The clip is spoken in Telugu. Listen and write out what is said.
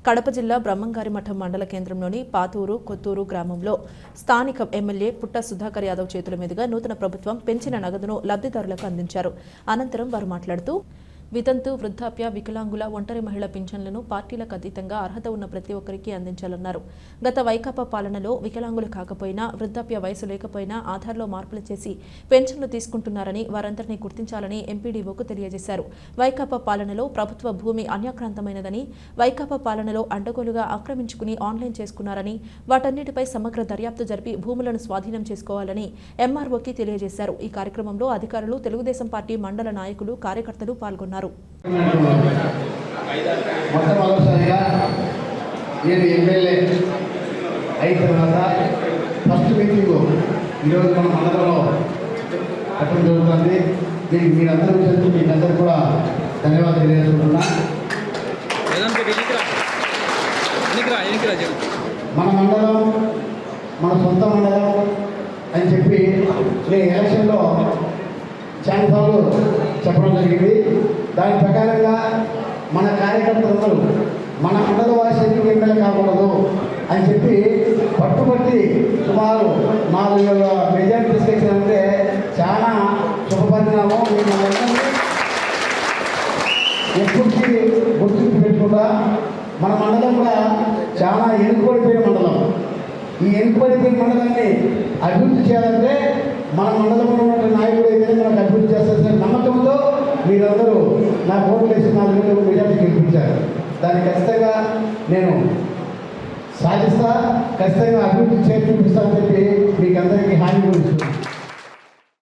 కడప జిల్లా బ్రహ్మంగారిమఠం మండల కేంద్రంలోని పాతూరు కొత్తూరు గ్రామంలో స్థానిక ఎమ్మెల్యే పుట్ట సుధాకర్ యాదవ్ చేతుల మీదుగా నూతన ప్రభుత్వం పెంచిన నగదును లబ్ధిదారులకు అందించారు. అనంతరం వారు మాట్లాడుతూ వితంతు, వృద్ధాప్య, వికలాంగుల, ఒంటరి మహిళ పింఛన్లను పార్టీలకు అతీతంగా అర్హత ఉన్న ప్రతి ఒక్కరికి అందించాలన్నారు. గత వైకాపా పాలనలో వికలాంగులు కాకపోయినా, వృద్ధాప్య వయసు లేకపోయినా ఆధార్లో మార్పులు చేసి పెన్షన్లు తీసుకుంటున్నారని వారందరినీ గుర్తించాలని ఎంపీడీఓకు తెలియజేశారు. వైకాపా పాలనలో ప్రభుత్వ భూమి అన్యాక్రాంతమైనదని, వైకాపా పాలనలో అడ్డగోలుగా ఆక్రమించుకుని ఆన్లైన్ చేసుకున్నారని, వాటన్నిటిపై సమగ్ర దర్యాప్తు జరిపి భూములను స్వాధీనం చేసుకోవాలని ఎంఆర్ఓకి తెలియజేశారు. ఈ కార్యక్రమంలో అధికారులు, తెలుగుదేశం పార్టీ మండల నాయకులు, కార్యకర్తలు పాల్గొన్నారు. మొట్టమొదటిసారిగా నేను ఎమ్మెల్యే అయిన తర్వాత ఫస్ట్ మీటింగ్ ఈరోజు మన మండలంలో పెట్టడం జరుగుతుంది. దీనికి మీరందరూ చేస్తూ మీకందరూ కూడా ధన్యవాదాలు తెలియజేసుకుంటున్నా. మన మండలం మన సొంత మండలం అని చెప్పి నేను ఎలక్షన్లో ఛాన్సార్లు చెప్పడం జరిగింది. దాని ప్రకారంగా మన కార్యకర్తలందరూ మన మండల వాసి ఎమ్మెల్యే కాకూడదు అని చెప్పి పట్టుబట్టి సుమారు 4,000 మెజార్టీ తీసుకొచ్చారంటే చాలా శుభపరిణామం. ఎప్పటికీ గుర్తింపు పెట్టుకుంటా. మన మండలం కూడా చాలా వెనుకబడిపోయిన మండలం. ఈ వెనుకబడిపోయిన మండలాన్ని అభివృద్ధి చేయాలంటే మన మండలంలో ఉన్న నాయకుడు ఏదైనా మనకు అభివృద్ధి చేస్తారనే నమ్మకంతో మీరందరూ నా ఓట్లు వేసి 4,000 మెజార్టీ గెలిపించారు. దాన్ని ఖచ్చితంగా నేను సాధిస్తా, ఖచ్చితంగా అభివృద్ధి చేసి చూపిస్తానని చెప్పి మీకు అందరికీ హామీ కూడా ఇస్తున్నాను.